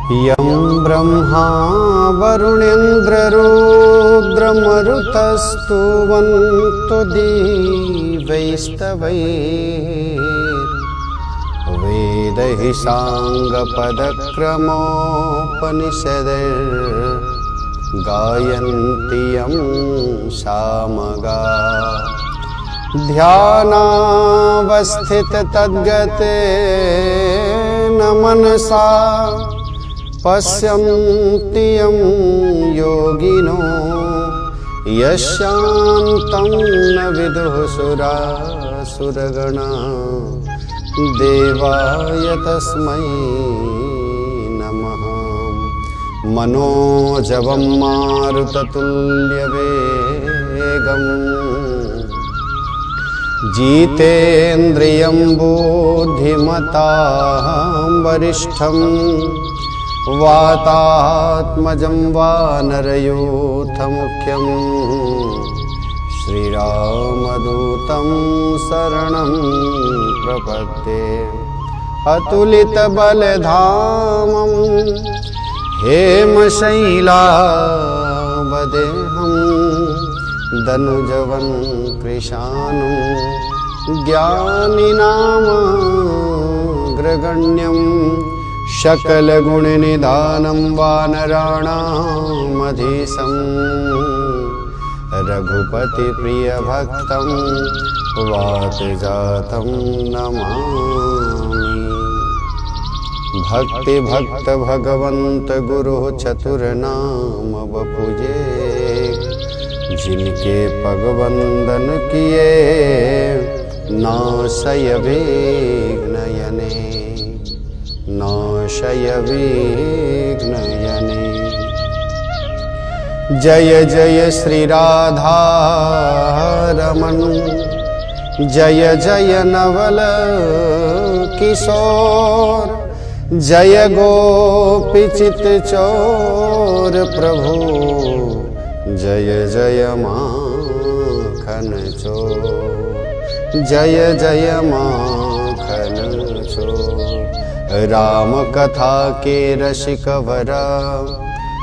यं ब्रह्मा वरुणेन्द्ररुद्रमरुतस्तुवन्तो दिवैस्तवैर्वेदैः साङ्गपदक्रमोपनिषदैर्गायन्ति यं सामगाः ध्यानावस्थिततद्गतेन मनसा पश्यन्ति यं योगिनो यशान्तं न विदुः सुरासुरगणा देवाय तस्मै नमः। मनोजवं मारुततुल्यवेगम् जितेन्द्रियं बुद्धिमतां वरिष्ठं वातात्मजं वानरयूथमुख्यं श्रीरामदूतं शरणं प्रपद्ये। अतुलितबलधामं हेमशैलावदेहं दनुजवन् कृशानं ज्ञानिनामग्रगण्यं शकलगुणनिधानं वानराणामधीशं रघुपतिप्रियभक्तं वातजातं नमामि। भक्तिभक्त भगवंत गुरु चतुर्नाम वपुजे जिनके पगवंदन किए नाशय विघ्नयने नाशय विघ्नयने। जय जय श्री राधा रमण जय जय नवल किशोर जय गोपीचित चोर प्रभु जय जय माखन चोर जय जय माखन चोर। राम कथा के रसिक वरा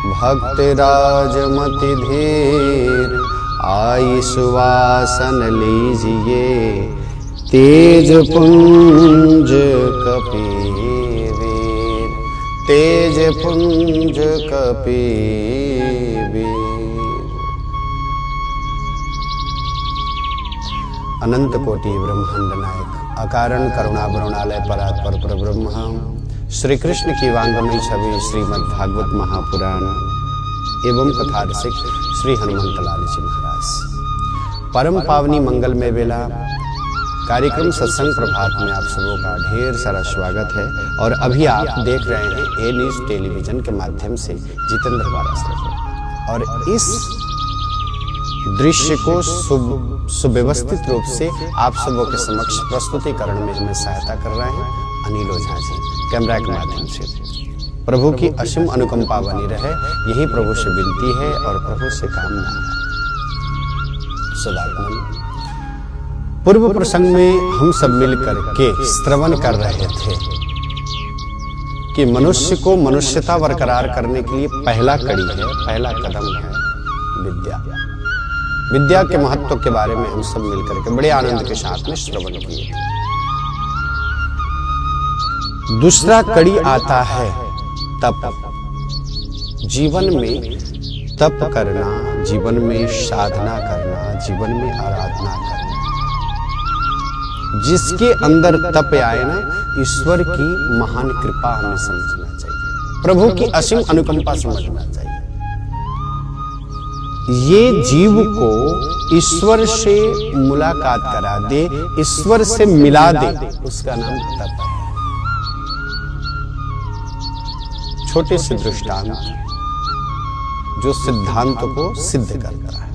भक्त राजमति धीर आई सुवासन लीजिए तेज पुंज कपीवीर तेज पुंज कपीवीर। अनंत कोटि ब्रह्मांड नायक अकारण करुणा वरुणालय परात्पर परब्रह्म श्री कृष्ण की वांगमयी छवि श्रीमद् भागवत महापुराण एवं कथा रसिक श्री हनुमंतलाल जी महाराज। परम पावनी मंगलमय वेला कार्यक्रम सत्संग प्रभात में आप सबों का ढेर सारा स्वागत है। और अभी आप देख रहे हैं ए न्यूज़ टेलीविजन के माध्यम से जितेंद्र वारासर को, और इस दृश्य को सुव्यवस्थित रूप से आप सबों के समक्ष प्रस्तुतिकरण में हमें सहायता कर रहे हैं अनिल ओझा जी कैमरा के माध्यम से। प्रभु की असीम अनुकंपा बनी रहे, यही प्रभु से विनती है और प्रभु से कामना है। सदात्मन पूर्व प्रसंग में हम सब मिलकर के श्रवण कर रहे थे कि मनुष्य को मनुष्यता बरकरार करने के लिए पहला कड़ी है, पहला कदम है विद्या। विद्या के महत्व के बारे में हम सब मिलकर के बड़े आनंद के साथ में श्रवण किए। दूसरा कड़ी आता है तप। जीवन में तप करना, जीवन में साधना करना, जीवन में आराधना करना। जिसके अंदर तप आए ना, ईश्वर की महान कृपा हमें समझना चाहिए, प्रभु की असीम अनुकंपा समझना चाहिए। ये जीव को ईश्वर से मुलाकात करा दे, ईश्वर से मिला दे, उसका नाम तप है। छोटे से दृष्टांत जो सिद्धांत को सिद्ध करता है।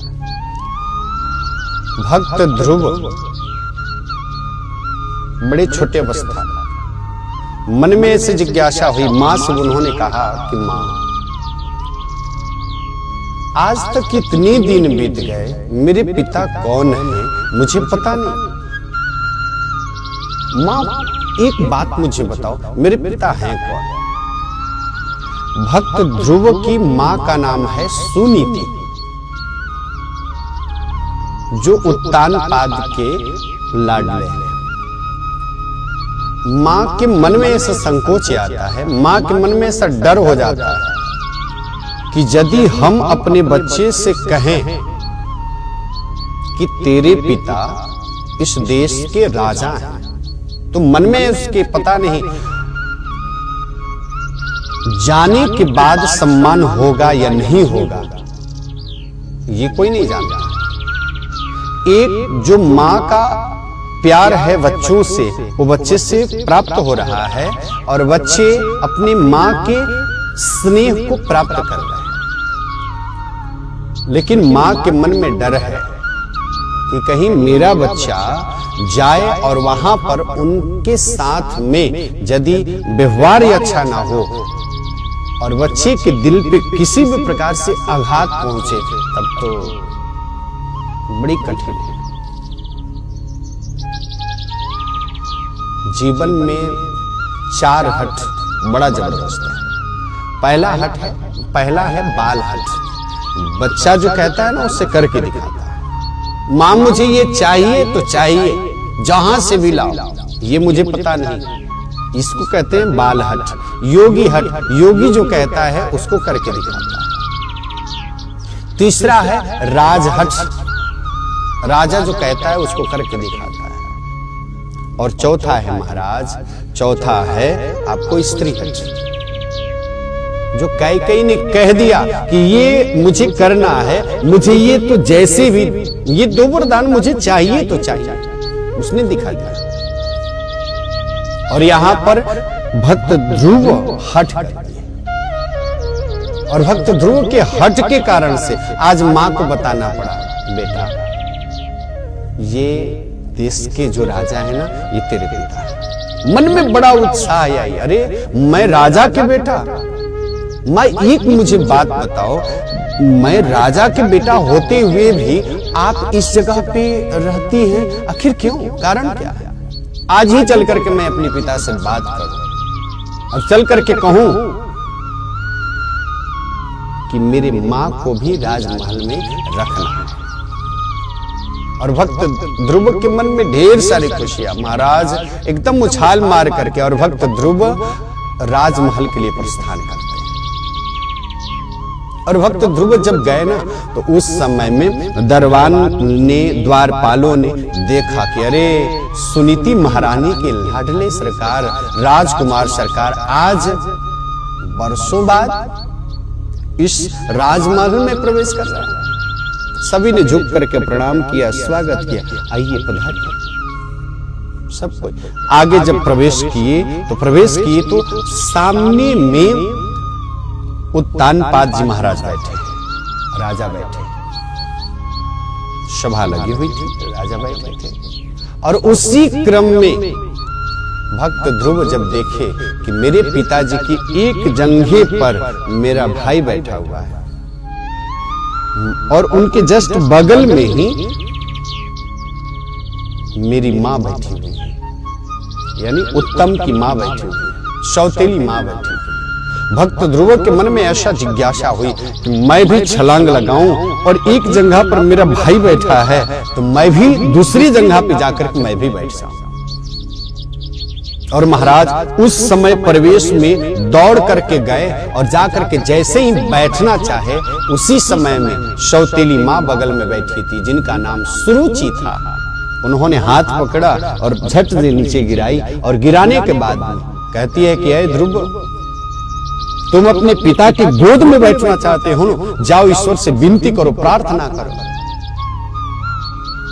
भक्त ध्रुव बड़े छोटे अवस्था मन में ऐसी जिज्ञासा हुई, मां से उन्होंने कहा कि मां आज तक कितने दिन बीत गए, मेरे पिता कौन है मुझे पता नहीं। मां एक बात मुझे बताओ, मेरे पिता हैं कौन? भक्त ध्रुव की मां का नाम है सुनीति, जो उत्तानपाद के लाडले हैं। मां के मन में ऐसा संकोच आता है, मां के मन में ऐसा डर हो जाता है कि यदि हम अपने बच्चे से कहें कि तेरे पिता इस देश के राजा हैं, तो मन में उसके पता नहीं जाने के बाद सम्मान होगा या नहीं होगा, ये कोई नहीं जानता। एक जो मां का प्यार है बच्चों से, वो बच्चे से प्राप्त हो रहा है और बच्चे अपनी मां के स्नेह को प्राप्त कर रहे हैं। लेकिन मां के मन में डर है कि कहीं मेरा बच्चा जाए और वहां पर उनके साथ में यदि व्यवहार अच्छा ना हो और बच्चे के दिल पे किसी भी प्रकार से आघात पहुंचे, तब तो बड़ी कठिन है। जीवन में 4 हट बड़ा जबरदस्त है। पहला है बाल हट। बच्चा जो कहता है ना, उससे करके दिखाता है। मां मुझे ये चाहिए तो चाहिए, जहां से भी लाओ, ये मुझे पता नहीं, इसको कहते हैं बाल हट। योगी हट, योगी जो कहता है उसको करके दिखाता है। तीसरा है राज हट, राजा जो कहता है उसको करके दिखाता है। और चौथा है महाराज, चौथा है आपको स्त्री हट, जो कई ने कह दिया कि ये मुझे करना है, मुझे ये तो जैसे भी, ये 2 वरदान मुझे चाहिए तो चाहिए, उसने दिखा दिया। और यहां पर भक्त ध्रुव हट, और भक्त ध्रुव के हट के कारण से आज मां को बताना पड़ा, बेटा ये देश के जो राजा है ना, ये तेरे पिता है। मन में बड़ा उत्साह आया, अरे मैं राजा के बेटा, मैं एक मुझे बात बताओ, मैं राजा के बेटा होते हुए भी आप इस जगह पे रहती हैं, आखिर क्यों, कारण क्या है? आज ही चल करके मैं अपने पिता से बात करूं और चल करके कहूं कि मेरे मां को भी राजमहल में रखना है। और भक्त ध्रुव के मन में ढेर सारी खुशियां, महाराज एकदम उछाल मार करके, और भक्त ध्रुव राजमहल के लिए प्रस्थान करते हैं। और भक्त ध्रुव जब गए ना, तो उस समय में दरबान ने, द्वारपालों ने देखा कि अरे सुनीति महारानी के लाडले सरकार, राजकुमार सरकार आज वर्षों बाद इस राजमहल में प्रवेश कर रहे हैं। सभी ने झुक करके प्रणाम किया, स्वागत किया, आइए पधारिए। सब कोई आगे जब प्रवेश किए तो सामने में उत्तानपाद जी महाराज बैठे, राजा बैठे, सभा लगी हुई थी, राजा बैठे थे। और उसी क्रम में भक्त ध्रुव जब देखे कि मेरे पिताजी की एक जंघे पर मेरा भाई बैठा हुआ है और उनके जस्ट बगल में ही मेरी मां बैठी हुई है, यानी उत्तम की मां बैठी हुई है, सौतेली मां बैठी हुई है। भक्त ध्रुव के मन में ऐसा जिज्ञासा हुई कि मैं भी छलांग लगाऊं, और एक जगह पर मेरा भाई बैठा है तो मैं भी दूसरी जगह पे जाकर के मैं भी बैठ जाऊं। और महाराज उस समय प्रवेश में दौड़ करके गए और जाकर के जैसे ही बैठना चाहे, उसी समय में सौतेली मां बगल में बैठी थी, जिनका नाम सुरुचि था। उन्होंने हाथ पकड़ा और झट से नीचे गिराई, और गिराने के बाद कहती है कि ऐ ध्रुव, तुम अपने पिता की गोद में बैठना चाहते हो, जाओ ईश्वर से विनती करो, प्रार्थना करो,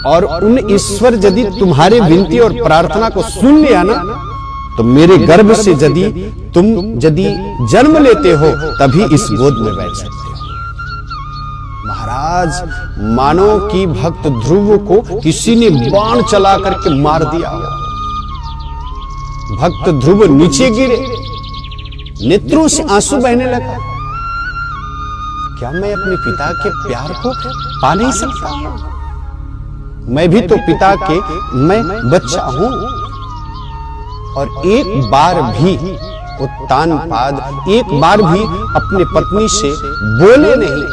और उन ईश्वर यदि तुम्हारे विनती और प्रार्थना को सुन लिया ना, तो मेरे गर्भ से यदि जन्म लेते हो तभी इस गोद में बैठ सकते हो। महाराज मानो कि भक्त ध्रुव को किसी ने बाण चला करके मार दिया। भक्त ध्रुव नीचे गिरे, नेत्रों से आंसू बहने लगा। क्या मैं अपने पिता के प्यार को पा नहीं सकता? मैं भी तो पिता के मैं बच्चा हूं, और एक बार भी उत्तानपाद एक बार भी अपने पत्नी से बोले नहीं।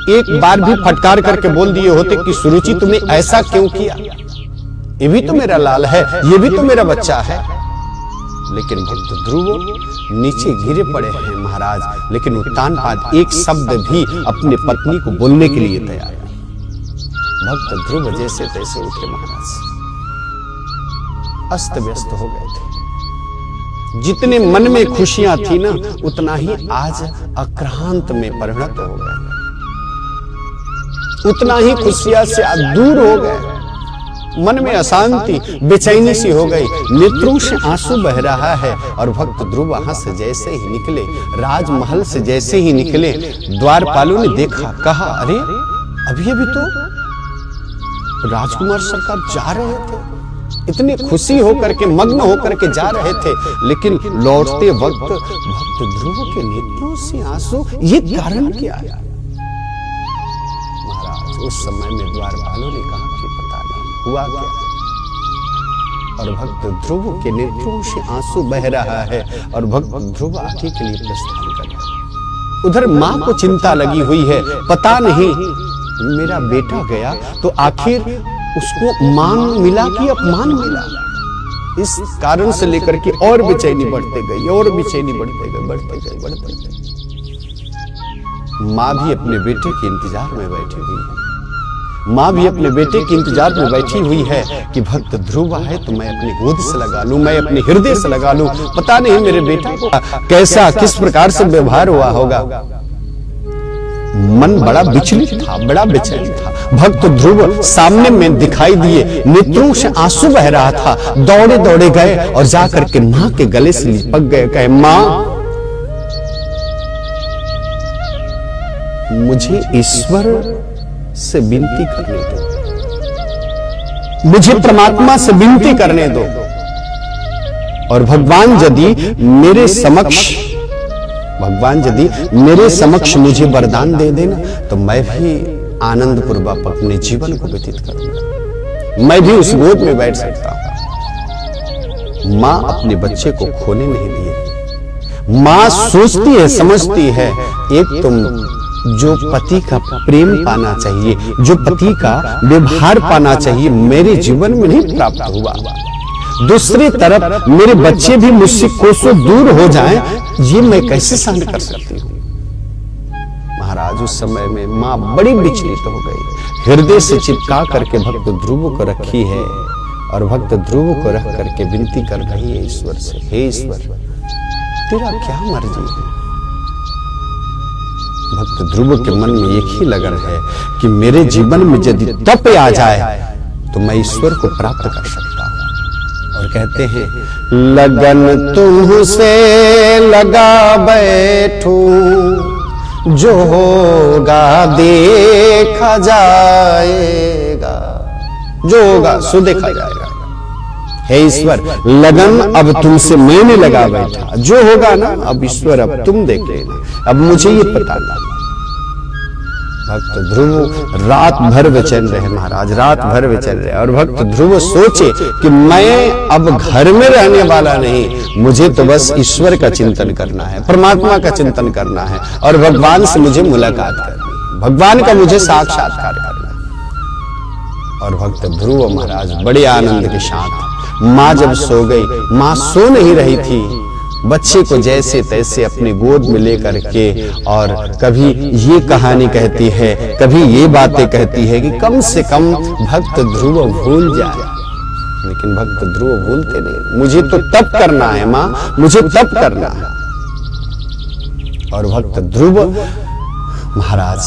एक बार भी फटकार करके बोल दिए होते कि सुरुचि तुमने ऐसा क्यों किया, ये भी तो मेरा लाल है, ये भी तो मेरा बच्चा है। लेकिन भक्त ध्रुव नीचे गिरे पड़े हैं महाराज, लेकिन उत्तानपाद एक शब्द भी अपने पत्नी को बोलने के लिए तैयार नहीं। भक्त ध्रुव जैसे तैसे उठे महाराज, अस्त व्यस्त हो गए थे। जितने मन में खुशियां थी ना, उतना ही आज आक्रांत में परिणत हो गए, उतना ही खुशियां से दूर हो गए। मन में अशांति, बेचैनी सी हो गई, नेत्रों से आंसू बह रहा है। और भक्त ध्रुव वहां से जैसे ही निकले, राजमहल से जैसे ही निकले, द्वारपालों ने देखा, कहा अरे अभी अभी तो राजकुमार सरकार जा रहे थे, इतनी खुशी होकर के, मग्न होकर के जा रहे थे, लेकिन लौटते वक्त भक्त ध्रुव के नेत्रों से आंसू, ये कारण क्या है? महाराज उस समय में द्वारपालों ने कहा कि पता नहीं हुआ क्या, और भक्त ध्रुव के नेत्रों से आंसू बह रहा है, और भक्त ध्रुव आगे के लिए प्रस्थान कर रहा है। उधर मां को चिंता लगी हुई है, पता नहीं मेरा बेटा गया तो आखिर उसको मान मिला कि अपमान मिला। इस कारण से लेकर के और बेचैनी बढ़ते गई, और बेचैनी बढ़ते गई। मां भी अपने बेटे के इंतजार में बैठी हुई है। मां भी अपने बेटे के इंतजार में बैठी हुई है कि भक्त ध्रुव आए तो मैं अपनी गोद से लगा लूं, मैं अपने हृदय से लगा लूं। पता नहीं मेरे बेटा को कैसा, किस प्रकार से व्यवहार हुआ होगा। मन बड़ा विचलित था, बड़ा बेचैन था। भक्त ध्रुव सामने में दिखाई दिए, नेत्रों से आंसू बह रहा था। दौड़े दौड़े गए और जाकर के मां के गले से लिपट गए, कहे मां मुझे ईश्वर से विनती करने दो, मुझे परमात्मा से विनती करने दो, और भगवान यदि मेरे समक्ष मुझे वरदान दे देना तो मैं भी आनंद पूर्वक अपने जीवन को व्यतीत करूंगा, मैं भी उस गोद में बैठ सकता हूं। मां अपने बच्चे को खोने नहीं दिए। मां सोचती है, समझती है, एक तुम जो पति का प्रेम पाना चाहिए, जो पति का व्यवहार पाना चाहिए, मेरे जीवन में नहीं प्राप्त हुआ। दूसरी तरफ मेरे बच्चे भी मुझसे कोसों दूर हो जाएं, ये मैं कैसे सहन कर सकती हूं। महाराज उस समय में मां बड़ी विचलित हो गई, हृदय से चिपका करके भक्त ध्रुव को रखी है, और भक्त ध्रुव को रख करके विनती कर रही है ईश्वर से, हे ईश्वर तेरा क्या मर्जी है। भक्त ध्रुव के मन में एक ही लगन है कि मेरे जीवन में यदि तप आ जाए तो मैं ईश्वर को प्राप्त कर सकता हूं। और कहते हैं लगन तुमसे लगा बैठूं, जो होगा देखा जाएगा, जो होगा सो देखा जाएगा। हे ईश्वर लगन अब तुमसे मैंने लगा बैठा, जो होगा ना अब ईश्वर अब तुम देख लेना, अब मुझे ये पता नहीं। भक्त ध्रुव रात भर बेचैन रहे महाराज, रात भर बेचैन रहे। और भक्त ध्रुव सोचे कि मैं अब घर में रहने वाला नहीं, मुझे तो बस ईश्वर का चिंतन करना है, परमात्मा का चिंतन करना है, और भगवान से मुझे मुलाकात करनी है, भगवान का मुझे साक्षात्कार करना है। और भक्त ध्रुव महाराज बड़े आनंद के साथ, मां जब सो गई, मां सो नहीं रही थी, बच्चे को जैसे तैसे अपनी गोद में लेकर के, और कभी ये कहानी कहती है, कभी ये बातें कहती है कि कम से कम भक्त ध्रुव भूल जाए, लेकिन भक्त ध्रुव भूलते नहीं। मुझे तो तप करना है मां, मुझे तप करना है। और भक्त ध्रुव महाराज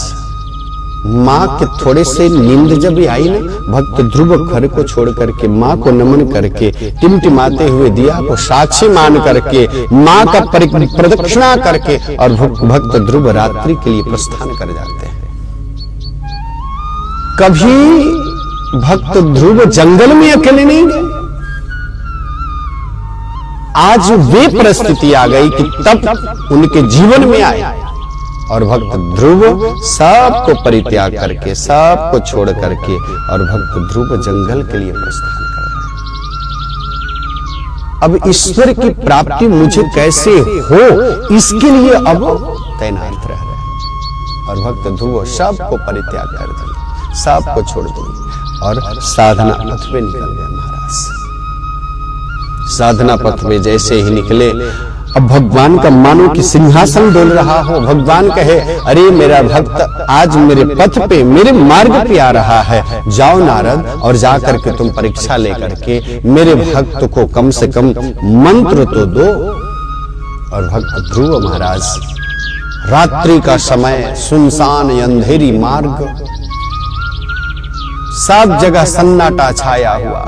मां के थोड़े से नींद जब आई ना, भक्त ध्रुव घर को छोड़ करके मां को नमन करके, टिमटिमाते हुए दिया को साक्षी मान करके, मां का प्रदक्षिणा करके, और भक्त ध्रुव रात्रि के लिए प्रस्थान कर जाते हैं। कभी भक्त ध्रुव जंगल में अकेले नहीं गए। आज वे परिस्थिति आ गई कि तब उनके जीवन में आए, और भक्त ध्रुव सबको परित्याग करके, सबको छोड़ करके, और भक्त ध्रुव जंगल के लिए प्रस्थान कर रहे हैं। अब ईश्वर की प्राप्ति मुझे कैसे हो, इसके लिए अब तैनात रह रहे। और भक्त ध्रुव सबको परित्याग कर दिए, सबको छोड़ दिए और साधना पथ पे निकल गए महाराज। साधना पथ पे जैसे ही निकले, अब भगवान का मानो कि सिंहासन डोल रहा हो। भगवान कहे, अरे मेरा भक्त आज मेरे पथ पे, मेरे मार्ग पे आ रहा है, जाओ नारद और जाकर के तुम परीक्षा लेकर के मेरे भक्त को कम से कम मंत्र तो दो। और भक्त ध्रुव महाराज, रात्रि का समय, सुनसान अंधेरी मार्ग, सब जगह सन्नाटा छाया हुआ।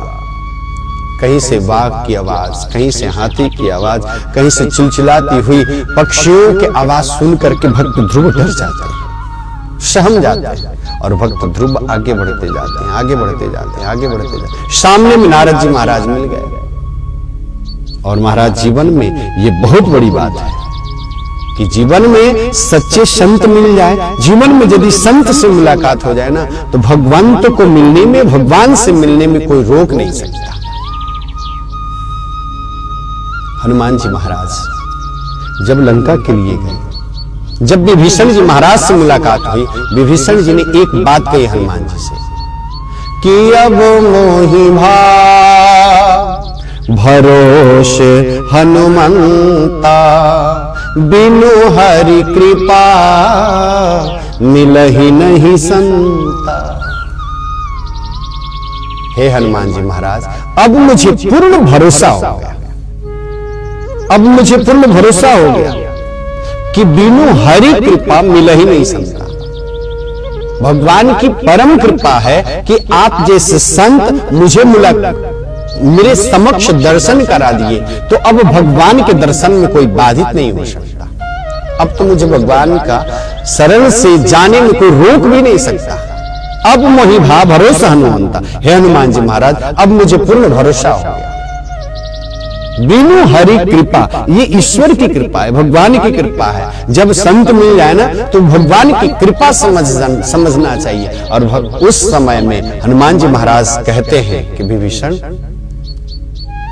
कहीं से बाघ की आवाज, कहीं से हाथी की आवाज, कहीं से चिलचिलाती हुई पक्षियों की आवाज सुन करके भक्त ध्रुव डर जाते हैं, सहम जाते हैं। और भक्त ध्रुव आगे बढ़ते जाते हैं, आगे बढ़ते जाते हैं, आगे बढ़ते जाते हैं। सामने में नारद जी महाराज मिल गए। और महाराज, जीवन में ये बहुत बड़ी बात है कि जीवन में सच्चे संत मिल जाए। जीवन में यदि संत से मुलाकात हो जाए ना, तो भगवंत को मिलने में, भगवान से मिलने में कोई रोक नहीं सकता। हनुमान जी महाराज जब लंका के लिए गए, जब विभीषण जी महाराज से मुलाकात हुई, विभीषण जी ने एक बात कही हनुमान जी से कि अब मोहि भरोसे हनुमंता, बिनु हरि कृपा मिलहि नहीं संता। हे हनुमान जी महाराज, अब मुझे पूर्ण भरोसा हो गया, अब मुझे पूर्ण भरोसा हो गया कि बिनु हरि कृपा मिल ही नहीं सकता। भगवान की परम कृपा है कि आप जैसे संत मुझे मेरे समक्ष दर्शन करा दिए, तो अब भगवान के दर्शन में कोई बाधित नहीं हो सकता। अब तो मुझे भगवान का शरण से जाने में कोई रोक भी नहीं सकता। अब मोहि भरोसा हनुमंता, हे हनुमान जी महाराज, अब मुझे पूर्ण भरोसा हो गया। बिनु हरि कृपा, ये ईश्वर की कृपा है, भगवान की कृपा है। जब संत मिल जाए ना, तो भगवान की कृपा समझना चाहिए। और उस समय में हनुमान जी महाराज कहते हैं कि विभीषण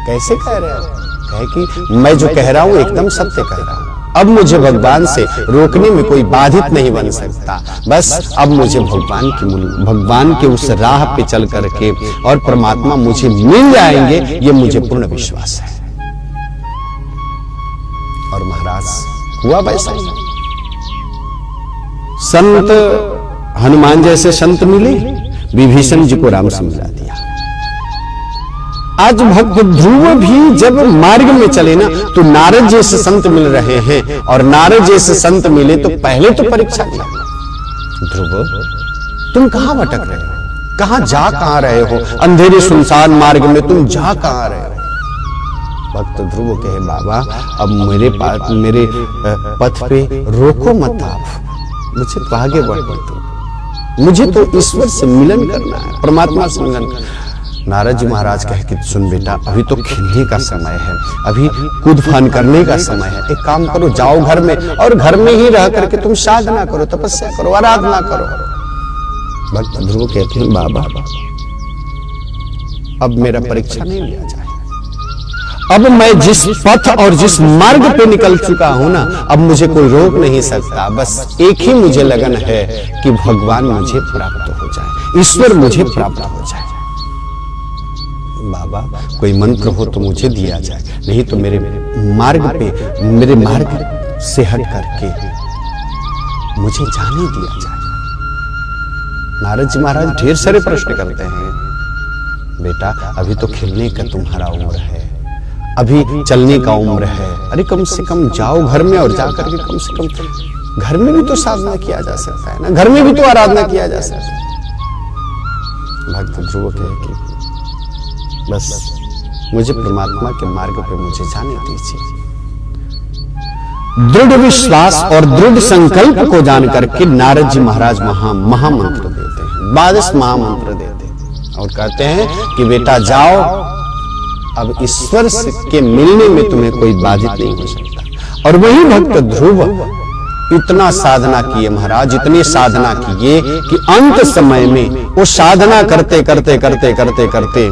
कैसे कह रहे हो? कहे कि मैं जो कह रहा हूं एकदम सत्य कह रहा हूं। अब मुझे भगवान से रोकने में कोई बाधित नहीं बन सकता। बस अब मुझे भगवान के उस राह पे चल करके और परमात्मा मुझे मिल जाएंगे, ये मुझे पूर्ण विश्वास है। और महाराज हुआ वैसा ही। संत हनुमान जैसे संत मिले, विभीषण जी को राम से मिला दिया। आज भक्त ध्रुव भी जब मार्ग में चले ना, तो नारद जैसे संत मिल रहे हैं। और नारद जैसे संत मिले तो पहले तो परीक्षा किया, ध्रुव तुम कहां भटक रहे हो, कहां जा कहां रहे हो, अंधेरे सुनसान मार्ग में तुम जा कहां रहे हो? भक्त ध्रुव कहे, बाबा अब मेरे पथ पे रोको मत आप, मुझे तो आगे बढ़ दो, मुझे तो ईश्वर से मिलन करना है, परमात्मा से मिलन करना है। नारद जी महाराज कहे कि सुन बेटा, अभी तो खेलने का समय है, अभी कूद फान करने का समय है। एक काम करो, जाओ घर में और घर में ही रह करके तुम साधना करो, तपस्या करो, आराधना करो। भक्त ध्रुव कहते हैं, बाबा अब मेरा परीक्षा नहीं लिया जाए, अब मैं जिस पथ और जिस मार्ग पे निकल चुका हूं ना, अब मुझे कोई रोक नहीं सकता। बस एक ही मुझे लगन है कि भगवान मुझे प्राप्त हो जाए, ईश्वर मुझे प्राप्त हो जाए। बाबा कोई मंत्र हो तो मुझे दिया जाए, नहीं तो मेरे मार्ग से हट करके मुझे जाने दिया जाए। नारद जी महाराज ढेर सारे प्रश्न करते हैं, बेटा अभी तो खेलने का तुम्हारा उम्र है, अभी चलने का उम्र है, अरे कम से कम जाओ घर में और जाकर के कम से कम घर में भी तो साधना किया जा सकता है ना, घर में भी तो आराधना किया जा सकता है। भक्त ध्रुव कहे कि बस मुझे परमात्मा के मार्ग पे मुझे जाने दीजिए। दृढ़ विश्वास और दृढ़ संकल्प को जान करके नारद जी महाराज महामंत्र देते हैं, 22 महामंत्र देते हैं और कहते हैं कि बेटा जाओ, अब ईश्वर के मिलने में तुम्हें कोई बाधित नहीं हो सकता। और वही भक्त ध्रुव इतना साधना किए महाराज, इतनी साधना किए कि अंत समय में वो साधना करते करते करते करते करते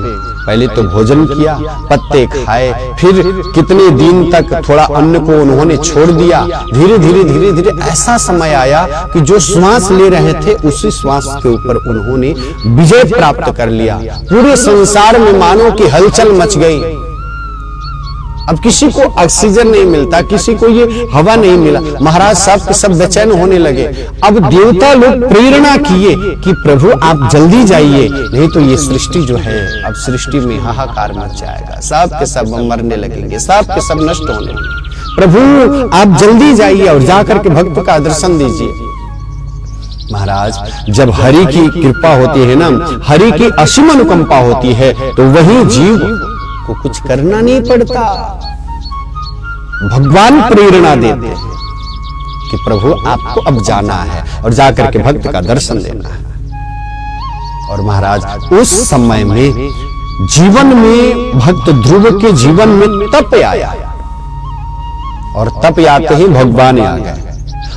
पहले तो भोजन किया, पत्ते खाए, फिर कितने दिन तक थोड़ा अन्न को उन्होंने छोड़ दिया। धीरे धीरे ऐसा समय आया कि जो श्वास ले रहे थे उसी श्वास के ऊपर उन्होंने विजय प्राप्त कर लिया। पूरे संसार में मानो कि हलचल मच गई। अब किसी को ऑक्सीजन नहीं मिलता, किसी को ये हवा नहीं मिला। महाराज साहब के सब बेचैन होने लगे। अब देवता लोग प्रेरणा किए कि प्रभु आप जल्दी जाइए, नहीं तो ये सृष्टि जो है अब सृष्टि में हाहाकार मच जाएगा, सब के सब मरने लगेंगे, सब के सब नष्ट होने लगेंगे। प्रभु आप जल्दी जाइए और जाकर के भक्त का दर्शन दीजिए। महाराज जब हरि की कृपा होती है ना, हरि की असीम अनुकंपा होती है, तो वही जीव को कुछ करना नहीं पड़ता। भगवान प्रेरणा देते हैं कि प्रभु आपको अब जाना है और जाकर के भक्त का दर्शन देना है। और महाराज उस समय में जीवन में भक्त ध्रुव के जीवन में तप आया, और तप आते ही भगवान आ गए।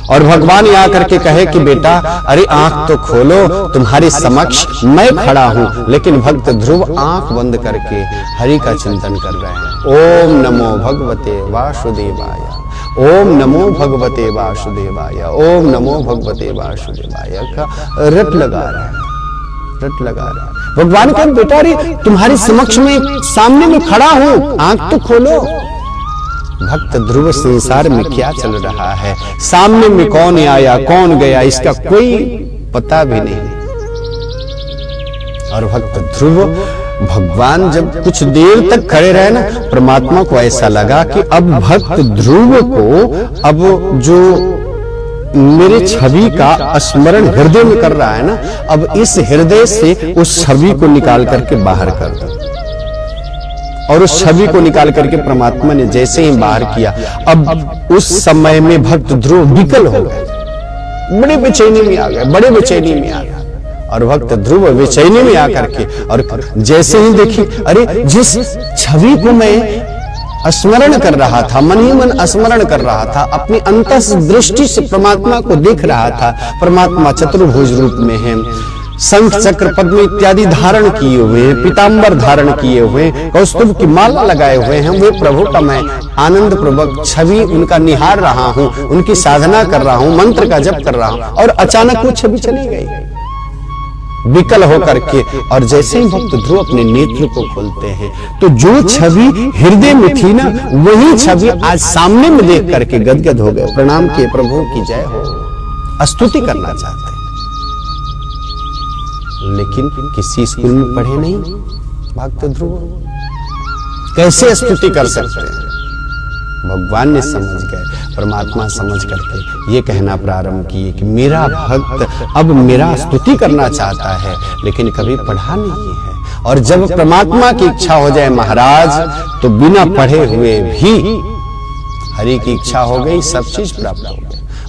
और भगवान यहाँ करके कहे कि बेटा अरे आंख तो खोलो, तुम्हारे समक्ष मैं खड़ा हूं। लेकिन भक्त ध्रुव आंख बंद करके हरि का चिंतन कर रहे हैं। ओम नमो भगवते वासुदेवाय, ओम नमो भगवते वासुदेवाय, ओम नमो भगवते वासुदेवाय का रट लगा रहा है, रट लगा रहा है। भगवान कहे बेटा अरे तुम्हारे समक्ष में सामने में खड़ा हूं, आंख तो खोलो। भक्त ध्रुव संसार में क्या चल रहा है, सामने में कौन आया कौन गया इसका कोई पता भी नहीं। और भक्त ध्रुव भगवान जब कुछ देर तक खड़े रहे ना, परमात्मा को ऐसा लगा कि अब भक्त ध्रुव को अब जो मेरे छवि का स्मरण हृदय में कर रहा है ना, अब इस हृदय से उस छवि को निकाल करके बाहर कर दो। और उस छवि को निकाल करके परमात्मा ने जैसे ही बाहर किया, अब उस समय में भक्त ध्रुव विकल हो गए, बड़ी बेचैनी में आ गए, बड़े बेचैनी में आ गए। और भक्त ध्रुव बेचैनी में आकर के और जैसे ही देखी अरे जिस छवि को मैं स्मरण कर रहा था, मन ही मन स्मरण कर रहा था, अपनी अंतस दृष्टि से परमात्मा को देख रहा था। परमात्मा चतुर्भुज रूप में है, शंख चक्र पद्म इत्यादि धारण किए हुए हैं, पीतांबर धारण किए हुए, कौस्तुभ की माला लगाए हुए हैं। वे प्रभु का मैं आनंद पूर्वक छवि उनका निहार रहा हूं, उनकी साधना कर रहा हूं, मंत्र का जप कर रहा हूं। और अचानक वो छवि चली गई विकल होकर के। और जैसे ही भक्त ध्रुव अपने नेत्र को खोलते हैं तो जो छवि हृदय में थी ना, वही छवि आज सामने में देख करके गदगद हो गए। प्रणाम किए, प्रभु की जय हो, स्तुति करना चाहते हैं, लेकिन किसी स्कूल में पढ़े नहीं भक्त ध्रुव, कैसे स्तुति कर सकते हैं। भगवान ने समझ गए, परमात्मा समझ करके ये कहना प्रारंभ किए कि मेरा भक्त अब मेरा स्तुति करना चाहता है, लेकिन कभी पढ़ा नहीं है। और जब परमात्मा की इच्छा हो जाए महाराज, तो बिना पढ़े हुए भी हरि की इच्छा हो गई, सब चीज प्राप्त हो गई।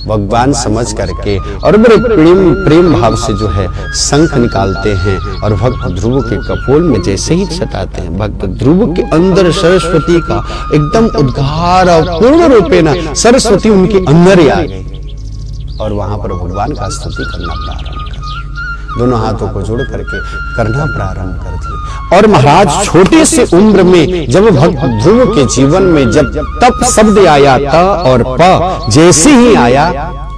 भगवान समझ करके और बड़े प्रेम भाव से जो है शंख निकालते हैं और भक्त ध्रुव के कपोल में जैसे ही छटाते हैं, भक्त ध्रुव के अंदर सरस्वती का एकदम उद्गार और पूर्ण रूपे ना सरस्वती उनके अंदर ही आ गई। और वहां पर भगवान का स्तुति करना प्रारंभ कर दिया, दोनों हाथों को जोड़ करके करना प्रारंभ कर दिया। और महाराज छोटे से उम्र में जब भक्त ध्रुव के जीवन में जब तप शब्द आया, त और प जैसे ही आया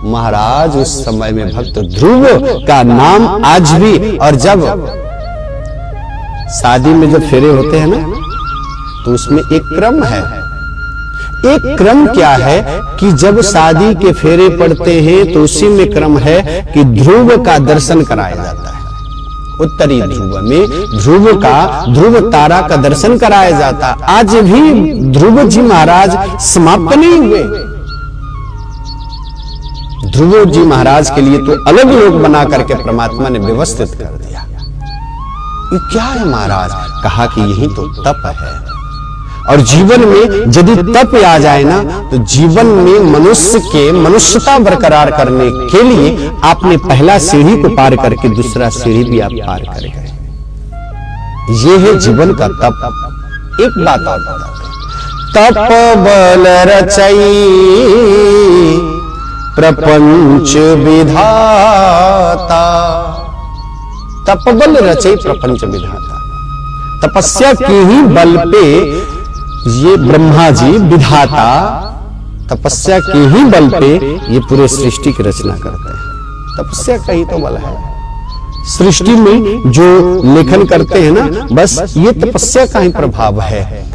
महाराज, उस समय में भक्त ध्रुव का नाम आज भी। और जब शादी में जब फेरे होते हैं ना, तो उसमें एक क्रम है। एक क्रम क्या है कि जब शादी के फेरे पड़ते हैं तो उसी में क्रम है कि ध्रुव का दर्शन कराया जाता है। उत्तरी ध्रुव में ध्रुव तारा का दर्शन कराया जाता। आज भी ध्रुव जी महाराज समाप्त नहीं हुए। ध्रुव जी महाराज के लिए तो अलग लोग बना करके परमात्मा ने व्यवस्थित कर दिया। ये क्या है महाराज? कहा कि यही तो तप है। और जीवन में यदि तप आ जाए ना, तो जीवन में मनुष्य के मनुष्यता बरकरार करने के लिए आपने पहला सीढ़ी को पार करके दूसरा सीढ़ी भी आप पार कर गए। ये है जीवन का तप। एक बात और बताते हैं, तप बल रचई प्रपंच विधाता। तप बल रचई प्रपंच विधाता। तपस्या के ही बल पे ये ब्रह्मा जी विधाता तपस्या के ही बल पे ये पूरे सृष्टि की रचना करते हैं। तपस्या का ही तो बल है। सृष्टि में जो लेखन करते हैं ना, बस ये तपस्या का ही प्रभाव है।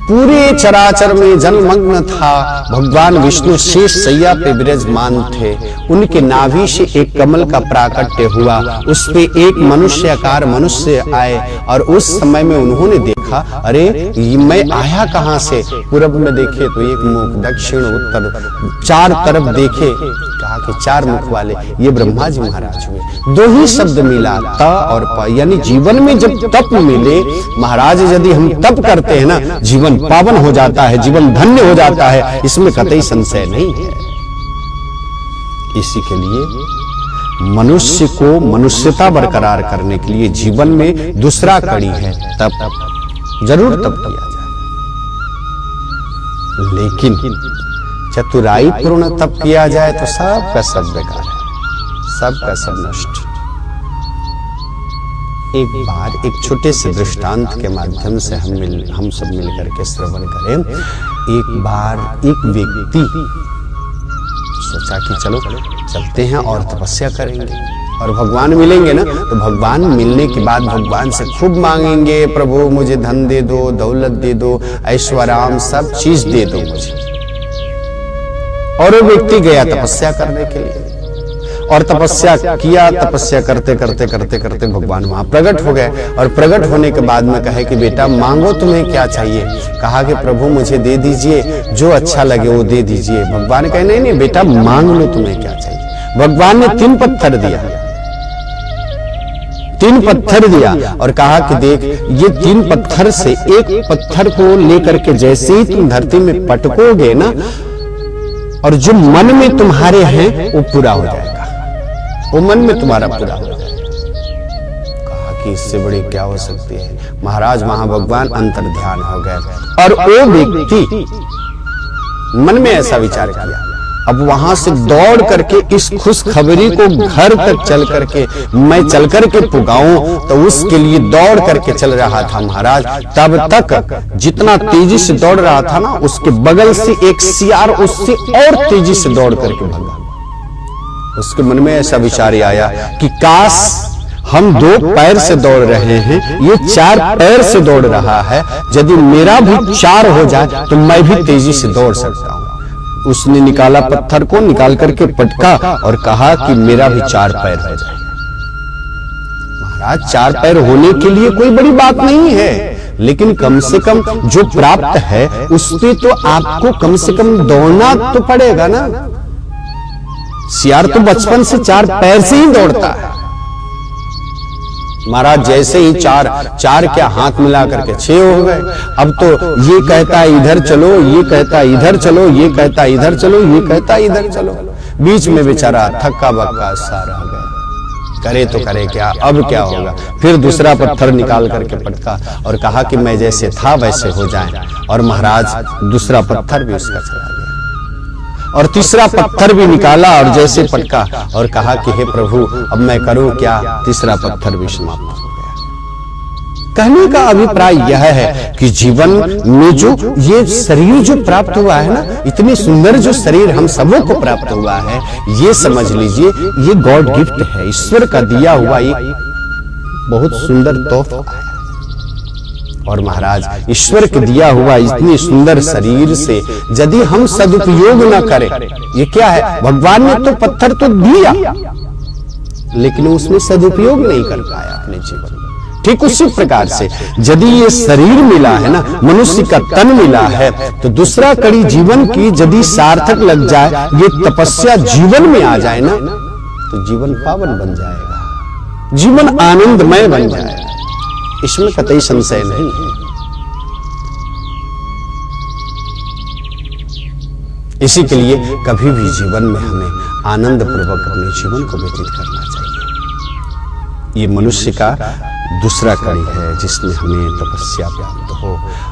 पूरे चराचर में जलमग्न था भगवान विष्णु, शेष सैया पे विराजमान थे। उनके नाभि से एक कमल का प्राकट्य हुआ, उस पे एक मनुष्याकार मनुष्य आए और उस समय में उन्होंने देखा, अरे मैं आया कहां से? पूरब में देखे तो एक मुख, दक्षिण उत्तर चार तरफ देखे, कहा कि चार मुख वाले ये ब्रह्मा जी महाराज हुए। दो ही शब्द मिला, त और प, यानी जीवन में जब तप मिले महाराज, यदि हम तप करते हैं ना, जीवन पावन हो जाता है, जीवन धन्य हो जाता है, इसमें कतई संशय नहीं है। इसी के लिए मनुष्य को मनुष्यता बरकरार करने के लिए जीवन में दूसरा कड़ी है तप। जरूर तप किया जाए, लेकिन चतुराई पूर्ण तप किया जाए तो सबका सब बेकार है, सबका सब नष्ट। एक बार एक छोटे से दृष्टांत के माध्यम से हम सब मिलकर के श्रवण करें। एक बार एक व्यक्ति सोचा कि चलो चलते हैं और तपस्या करेंगे और भगवान मिलेंगे ना, तो भगवान मिलने के बाद भगवान से खूब मांगेंगे, प्रभु मुझे धन दे दो, दौलत दे दो, ऐश्वर्य सब चीज दे दो मुझे। और वो व्यक्ति गया तपस्या करने के लिए और तपस्या किया। तपस्या करते करते करते करते भगवान वहां प्रकट हो गए और प्रकट होने के बाद में कहे कि बेटा मांगो, तुम्हें क्या चाहिए? कहा कि प्रभु मुझे दे दीजिए, जो अच्छा लगे वो दे दीजिए। भगवान कहे नहीं नहीं बेटा मांग लो, तुम्हें क्या चाहिए? भगवान ने 3 पत्थर दिया, 3 पत्थर दिया और कहा कि देख ये 3 पत्थर से एक पत्थर को लेकर के जैसे ही तुम धरती में पटकोगे ना, और जो मन में तुम्हारे हैं वो पूरा हो जाएगा, वो मन में तुम्हारा पूरा हो जाएगा। कहा कि इससे बड़ी क्या हो सकती है? महाराज वहां भगवान अंतर ध्यान हो गए और वो व्यक्ति मन में ऐसा विचार किया, अब वहां से दौड़ करके इस खुशखबरी को घर तक चल करके मैं चल करके पुगाऊं, तो उसके लिए दौड़ करके चल रहा था महाराज। तब तक जितना तेजी से दौड़ रहा था ना, उसके बगल से एक सियार उससे और तेजी से दौड़ करके भागा। उसके मन में ऐसा विचार आया कि काश हम 2 पैर से दौड़ रहे हैं, ये 4 पैर से दौड़ रहा है, यदि मेरा भी 4 हो जाए तो मैं भी तेजी से दौड़ सकता हूं। उसने निकाला पत्थर को, निकाल करके पटका और कहा कि मेरा भी 4 पैर हो जाए। महाराज 4 पैर होने के लिए कोई बड़ी बात नहीं है, लेकिन कम से कम जो प्राप्त है उस पे तो आपको कम से कम दौड़ना तो पड़ेगा ना। सियार तो बचपन से 4 पैर से ही दौड़ता है। महाराज जैसे ही 4 क्या हाथ मिला करके 6 हो गए। अब तो ये कहता है इधर चलो, ये कहता है इधर चलो, ये कहता है इधर चलो, ये कहता है इधर चलो। बीच में बेचारा थक्का बक्का सा रह गया, करे तो करे क्या, अब क्या होगा? फिर दूसरा पत्थर निकाल करके पटका और कहा कि मैं जैसे था वैसे हो जाए। और महाराज दूसरा पत्थर भी उसका चला गया और तीसरा पत्थर भी निकाला और जैसे पटका और कहा कि हे प्रभु अब मैं करूं क्या? तीसरा पत्थर भी समाप्त हो गया। कहने का अभिप्राय यह है कि जीवन में जो ये शरीर जो प्राप्त हुआ है ना, इतनी सुंदर जो शरीर हम सबों को प्राप्त हुआ है, ये समझ लीजिए ये गॉड गिफ्ट है, ईश्वर का दिया हुआ एक बहुत सुंदर तोहफा है। और महाराज ईश्वर के दिया हुआ इतनी सुंदर शरीर से यदि हम सदुपयोग न करें, ये क्या है? भगवान ने तो पत्थर तो दिया, लेकिन उसमें सदुपयोग नहीं कर पाया अपने जीवन में। ठीक उसी प्रकार से यदि ये शरीर मिला है ना, मनुष्य का तन मिला है, तो दूसरा कड़ी जीवन की यदि सार्थक लग जाए, ये तपस्या जीवन में आ जाए ना, तो जीवन पावन बन जाएगा, जीवन आनंदमय बन जाएगा। इसमें कतई संशय नहीं है। इसी के लिए कभी भी जीवन में हमें आनंद पूर्वक अपने जीवन को व्यतीत करना चाहिए। ये मनुष्य का दूसरा कड़ी है जिसमें हमें तपस्या प्राप्त हो,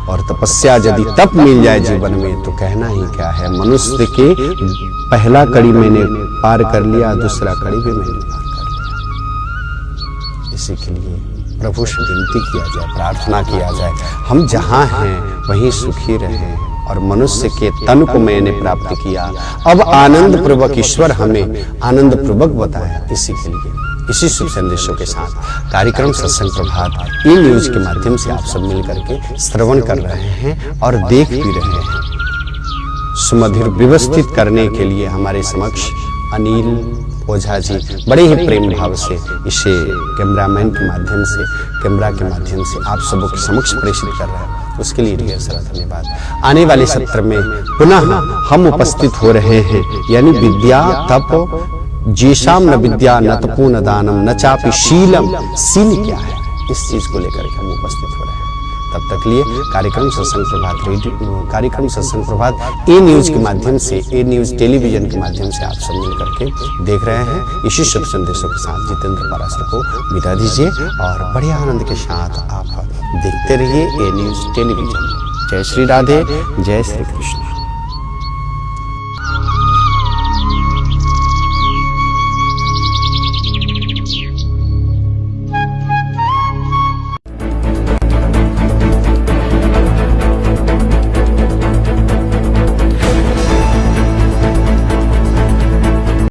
और तपस्या यदि तप मिल जाए जीवन में तो कहना ही क्या है। मनुष्य के पहला कड़ी मैंने पार कर लिया, दूसरा कड़ी भी मैंने पार कर लिया। इसी के लिए प्रभु से विनती किया जाए, प्रार्थना किया जाए, हम जहाँ हैं वहीं सुखी रहें। और मनुष्य के तन को मैंने प्राप्त किया, अब आनंद पूर्वक ईश्वर हमें आनंद पूर्वक बताया। इसी के लिए इसी शुभ संदेशों के साथ कार्यक्रम सत्संग प्रभात ई न्यूज के माध्यम से आप सब मिल करके श्रवण कर रहे हैं और देख भी रहे हैं। सुमधुर व्यवस्थित करने के लिए हमारे समक्ष अनिल ओझा जी बड़े ही प्रेम भाव से इसे कैमरामैन के माध्यम से, कैमरा के माध्यम से आप सबों के समक्ष प्रेषित कर रहे हैं, उसके लिए ढेर सारा धन्यवाद। आने वाले सत्र में पुनः हम उपस्थित हो रहे हैं, यानी विद्या तप जेशाम न विद्या न तपो न दानम न चापि शीलम। शील क्या है, इस चीज को लेकर के हम उपस्थित हो रहे हैं। तब तक लिए कार्यक्रम सत्संग प्रभात रेडियो, कार्यक्रम सत्संग प्रभात ए न्यूज के माध्यम से, ए न्यूज टेलीविजन के माध्यम से आप सब मिल करके देख रहे हैं। इसी शुभ संदेशों के साथ जितेंद्र पाराशर को विदा दीजिए और बड़े आनंद के साथ आप देखते रहिए ए न्यूज टेलीविजन। जय श्री राधे, जय श्री कृष्ण।